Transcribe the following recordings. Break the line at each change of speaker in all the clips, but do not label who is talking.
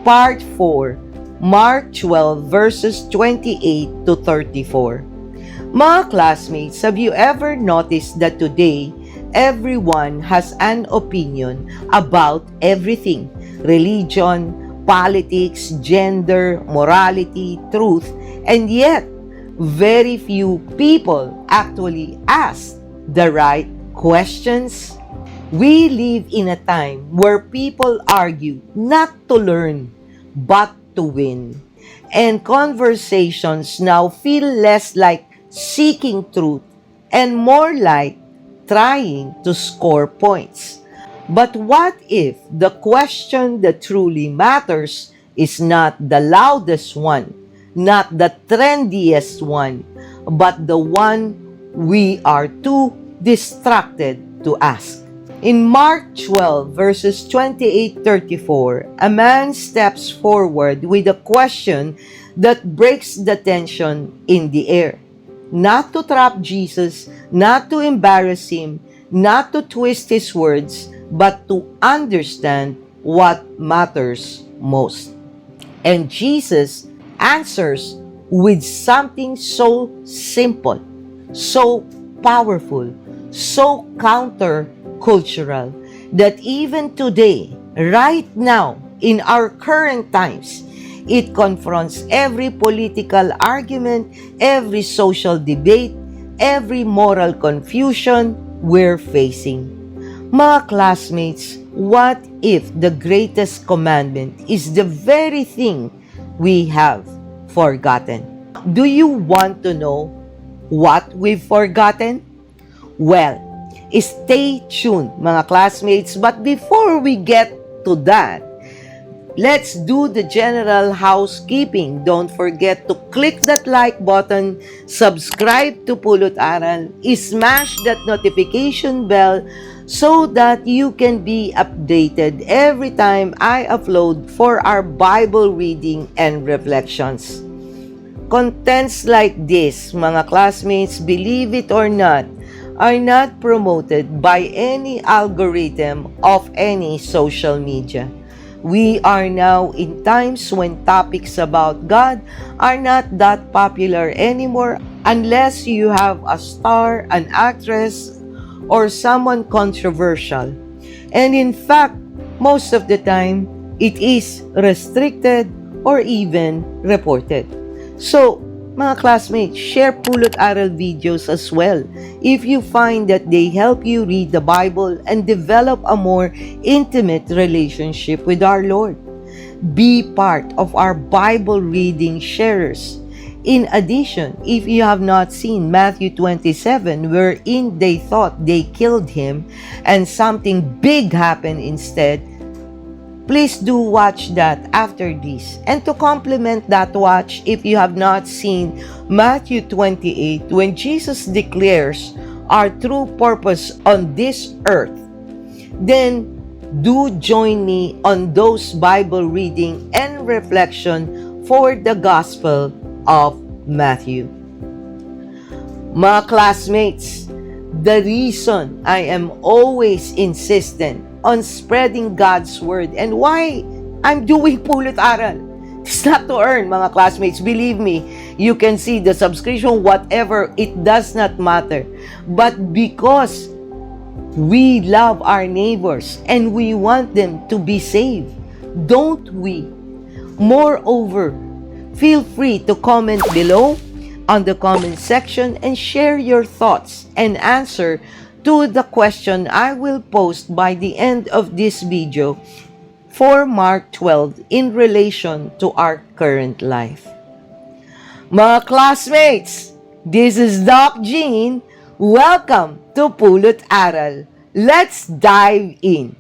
Part 4, Mark 12 verses 28 to 34. Mga classmates, have you ever noticed that today, everyone has an opinion about everything? Religion, politics, gender, morality, truth, and yet, very few people actually ask the right questions. We live in a time where people argue not to learn, but to win. And conversations now feel less like seeking truth and more like trying to score points. But what if the question that truly matters is not the loudest one, not the trendiest one, but the one we are too distracted to ask? In Mark 12 verses 28-34, a man steps forward with a question that breaks the tension in the air. Not to trap Jesus, not to embarrass him, not to twist his words, but to understand what matters most. And Jesus answers with something so simple, so powerful, so counter-cultural, that even today, right now, in our current times, it confronts every political argument, every social debate, every moral confusion we're facing. Mga classmates, what if the greatest commandment is the very thing we have forgotten? Do you want to know what we've forgotten? Well, stay tuned, mga classmates. But before we get to that, let's do the general housekeeping. Don't forget to click that like button, subscribe to Pulot Aral, smash that notification bell so that you can be updated every time I upload for our Bible reading and reflections. Contents like this, mga classmates, believe it or not, are not promoted by any algorithm of any social media. We are now in times when topics about God are not that popular anymore unless you have a star, an actress, or someone controversial. And in fact, most of the time, it is restricted or even reported. So, mga classmates, share Pulot Aral videos as well if you find that they help you read the Bible and develop a more intimate relationship with our Lord. Be part of our Bible reading sharers. In addition, if you have not seen Matthew 27, wherein they thought they killed him and something big happened instead, please do watch that after this. And to complement that watch, if you have not seen Matthew 28, when Jesus declares our true purpose on this earth, then do join me on those Bible reading and reflection for the Gospel of Matthew. Mga classmates, the reason I am always insistent on spreading God's Word and why I'm doing Pulot Aral, it's not to earn, mga classmates. Believe me, you can see the subscription, whatever, it does not matter. But because we love our neighbors and we want them to be saved, don't we? Moreover, feel free to comment below on the comment section and share your thoughts and answer to the question I will post by the end of this video for Mark 12 in relation to our current life. Mga classmates, this is Doc Jean. Welcome to Pulot Aral. Let's dive in.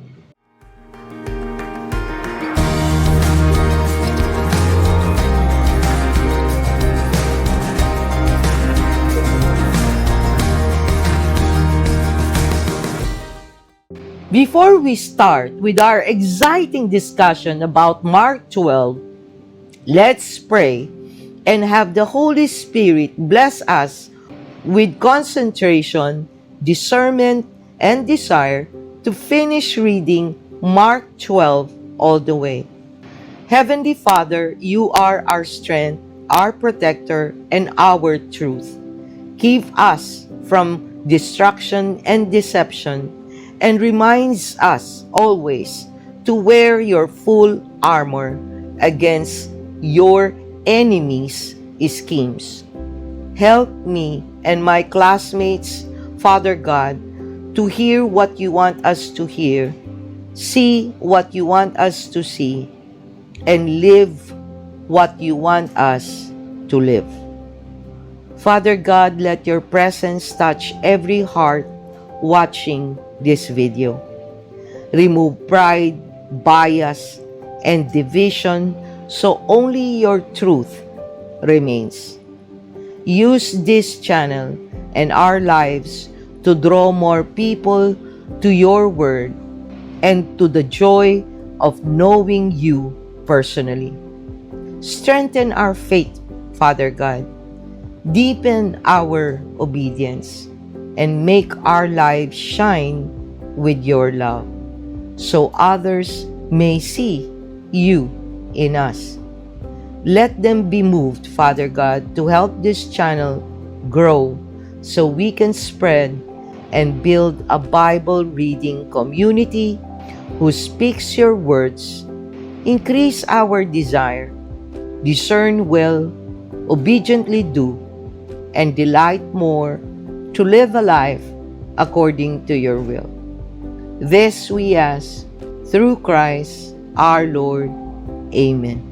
Before we start with our exciting discussion about Mark 12, let's pray and have the Holy Spirit bless us with concentration, discernment, and desire to finish reading Mark 12 all the way. Heavenly Father, you are our strength, our protector, and our truth. Keep us from destruction and deception, and reminds us always to wear your full armor against your enemies' schemes. Help me and my classmates, Father God, to hear what you want us to hear, see what you want us to see, and live what you want us to live. Father God, let your presence touch every heart watching this video. Remove pride, bias, and division so only your truth remains. Use this channel and our lives to draw more people to your word and to the joy of knowing you personally. Strengthen our faith, Father God. Deepen our obedience and make our lives shine with your love so others may see you in us. Let them be moved, Father God, to help this channel grow so we can spread and build a Bible reading community who speaks your words. Increase our desire, discern well, obediently do, and delight more to live a life according to your will. This we ask through Christ our Lord. Amen.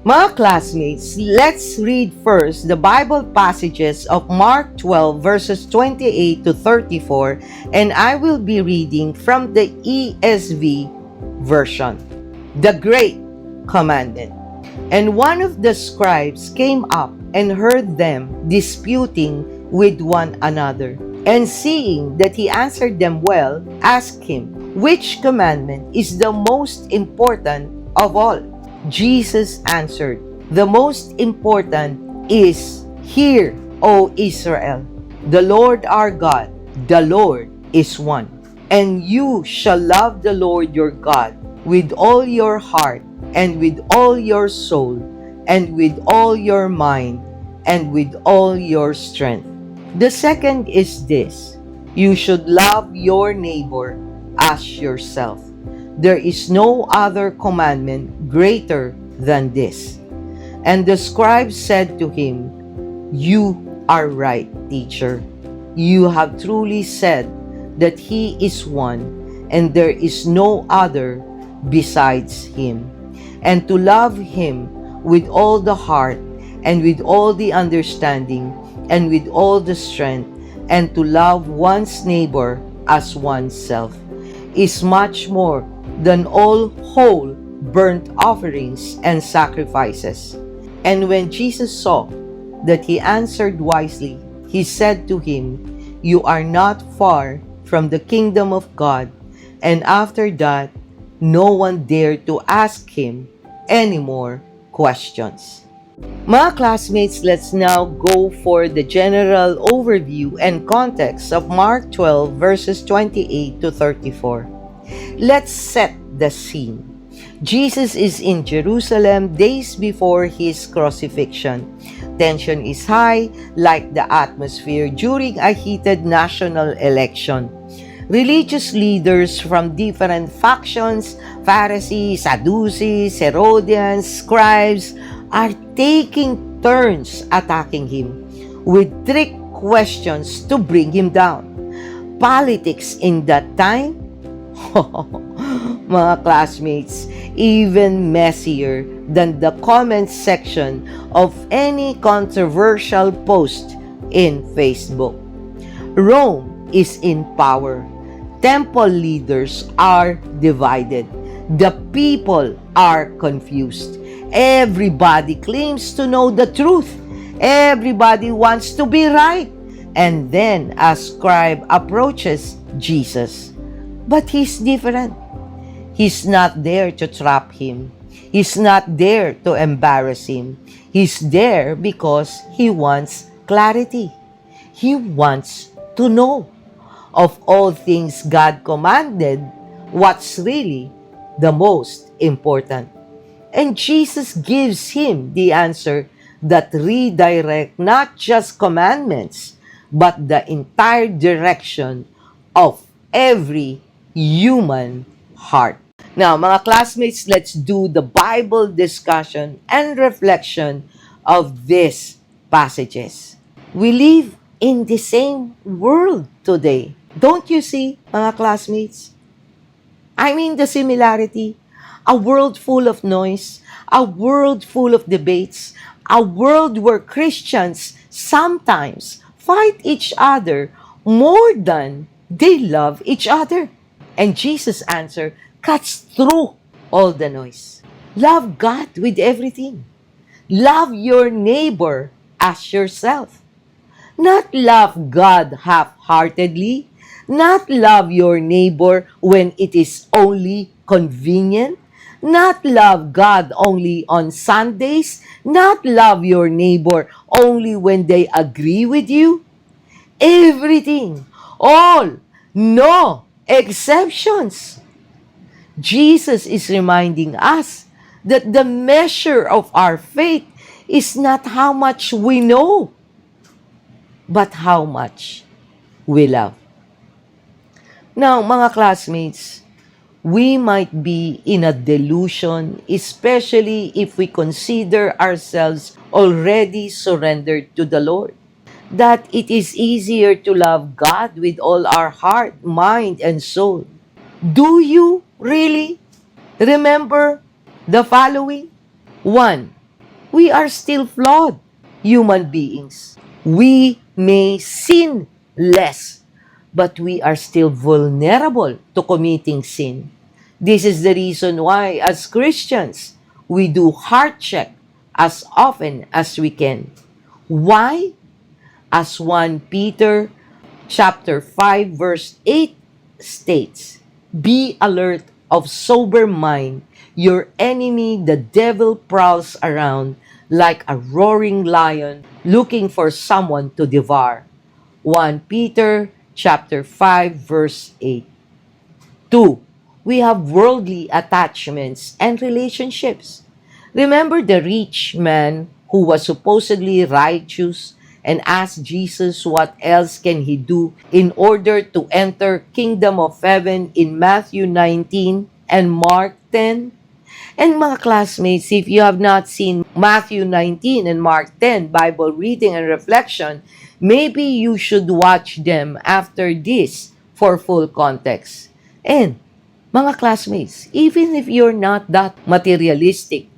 Mga classmates, let's read first the Bible passages of Mark 12 verses 28 to 34, and I will be reading from the ESV version. The Great Commandment. And one of the scribes came up and heard them disputing with one another, and seeing that he answered them well, asked him, "Which commandment is the most important of all?" Jesus answered, "The most important is, Hear, O Israel, the Lord our God, the Lord is one. And you shall love the Lord your God with all your heart, and with all your soul, and with all your mind, and with all your strength. The second is this, you should love your neighbor as yourself. There is no other commandment greater than this." And the scribe said to him, "You are right, teacher. You have truly said that he is one, and there is no other besides him. And to love him with all the heart, and with all the understanding, and with all the strength, and to love one's neighbor as oneself, is much more than all whole burnt offerings and sacrifices." And when Jesus saw that he answered wisely, he said to him, "You are not far from the kingdom of God." And after that, no one dared to ask him any more questions. Mga classmates, let's now go for the general overview and context of Mark 12 verses 28 to 34. Let's set the scene. Jesus is in Jerusalem days before his crucifixion. Tension is high, like the atmosphere during a heated national election. Religious leaders from different factions, Pharisees, Sadducees, Herodians, scribes, are taking turns attacking him with trick questions to bring him down. Politics in that time? Mga classmates, even messier than the comment section of any controversial post in Facebook. Rome is in power. Temple leaders are divided. The people are confused. Everybody claims to know the truth. Everybody wants to be right. And then a scribe approaches Jesus. But he's different. He's not there to trap him. He's not there to embarrass him. He's there because he wants clarity. He wants to know. Of all things God commanded, what's really the most important? And Jesus gives him the answer that redirect not just commandments, but the entire direction of every human heart. Now, mga classmates, let's do the Bible discussion and reflection of these passages. We live in the same world today. Don't you see, mga classmates? I mean the similarity. A world full of noise, a world full of debates, a world where Christians sometimes fight each other more than they love each other. And Jesus' answer cuts through all the noise. Love God with everything. Love your neighbor as yourself. Not love God half-heartedly, not love your neighbor when it is only convenient, not love God only on Sundays, not love your neighbor only when they agree with you. Everything, all, no exceptions. Jesus is reminding us that the measure of our faith is not how much we know, but how much we love. Now, mga classmates, we might be in a delusion, especially if we consider ourselves already surrendered to the Lord, that it is easier to love God with all our heart, mind, and soul. Do you really? Remember the following. 1. We are still flawed human beings. We may sin less, but we are still vulnerable to committing sin. This is the reason why, as Christians, we do heart check as often as we can. Why? As 1 Peter chapter 5 verse 8 states, "Be alert of sober mind. Your enemy, the devil, prowls around like a roaring lion looking for someone to devour." 1 Peter chapter 5 verse 8. 2. We have worldly attachments and relationships. Remember the rich man who was supposedly righteous and asked Jesus what else can he do in order to enter kingdom of heaven in Matthew 19 and Mark 10? And mga classmates, if you have not seen Matthew 19 and Mark 10 Bible reading and reflection, maybe you should watch them after this for full context. And mga classmates, even if you're not that materialistic,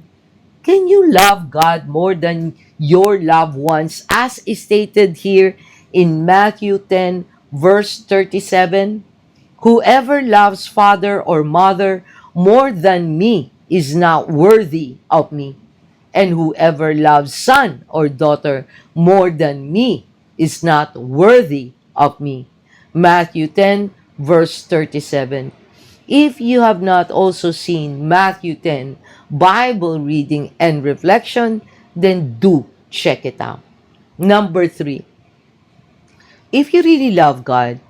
can you love God more than your loved ones as stated here in Matthew 10 verse 37? Whoever loves father or mother more than me is not worthy of me. And whoever loves son or daughter more than me is not worthy of me. Matthew 10 verse 37. If you have not also seen Matthew 10 Bible reading and reflection, then do check it out. Number 3, if you really love God,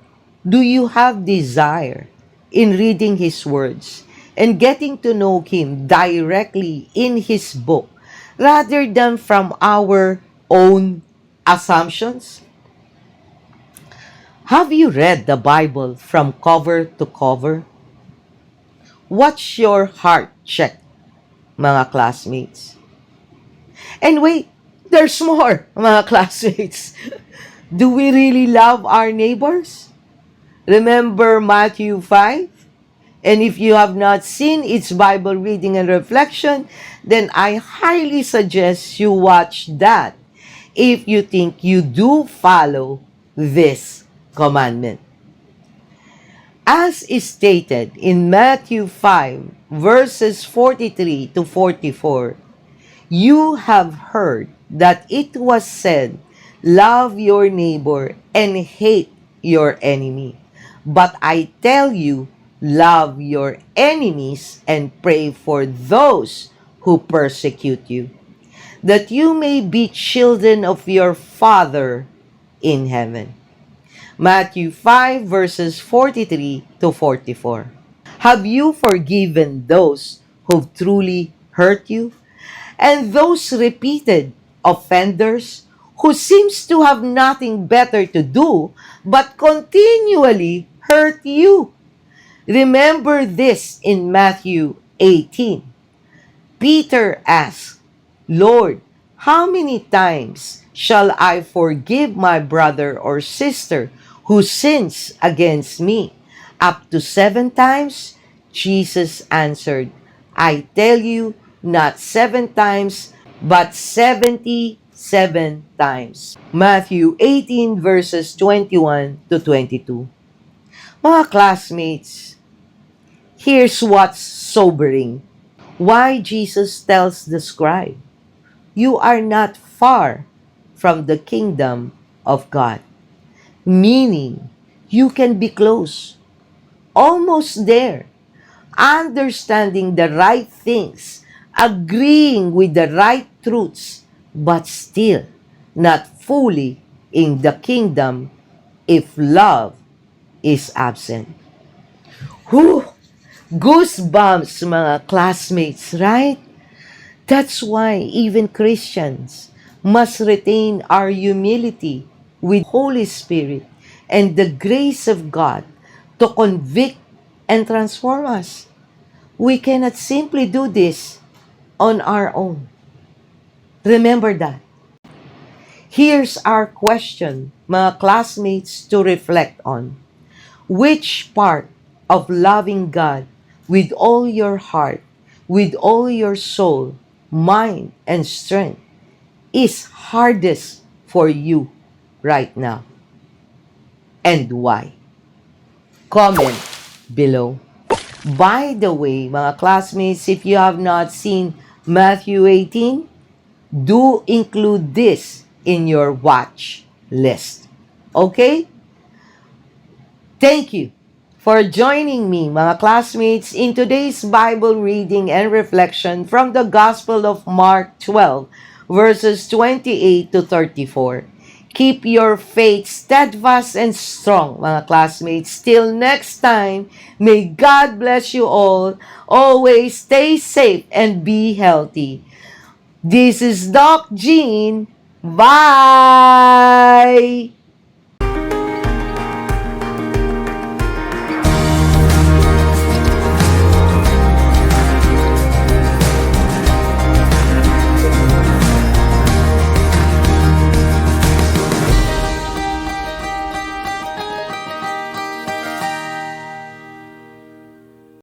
do you have desire in reading His words and getting to know Him directly in His book rather than from our own assumptions? Have you read the Bible from cover to cover? What's your heart check, mga classmates? And wait, there's more, mga classmates. Do we really love our neighbors? Remember Matthew 5? And if you have not seen its Bible reading and reflection, then I highly suggest you watch that if you think you do follow this commandment. As is stated in Matthew 5, verses 43 to 44, you have heard that it was said, love your neighbor and hate your enemy. But I tell you, love your enemies and pray for those who persecute you, that you may be children of your Father in heaven. Matthew 5 verses 43 to 44. Have you forgiven those who've truly hurt you, and those repeated offenders who seems to have nothing better to do but continually hurt you. Remember this in Matthew 18. Peter asked, Lord, how many times shall I forgive my brother or sister who sins against me? Up to 7 times? Jesus answered, I tell you, not 7 times, but 77 times. Matthew 18 verses 21 to 22. Mga classmates, here's what's sobering. Why Jesus tells the scribe, you are not far from the kingdom of God. Meaning, you can be close, almost there, understanding the right things, agreeing with the right truths, but still not fully in the kingdom if love is absent. Whew! Goosebumps, mga classmates, right? That's why even Christians must retain our humility with Holy Spirit and the grace of God to convict and transform us. We cannot simply do this on our own. Remember that. Here's our question, mga classmates, to reflect on. Which part of loving God with all your heart, with all your soul, mind, and strength is hardest for you right now? And why? Comment below. By the way, mga classmates, if you have not seen Matthew 18, do include this in your watch list. Okay? Thank you for joining me, mga classmates, in today's Bible reading and reflection from the Gospel of Mark 12, verses 28 to 34. Keep your faith steadfast and strong, mga classmates. Till next time, may God bless you all. Always stay safe and be healthy. This is Doc Jean. Bye!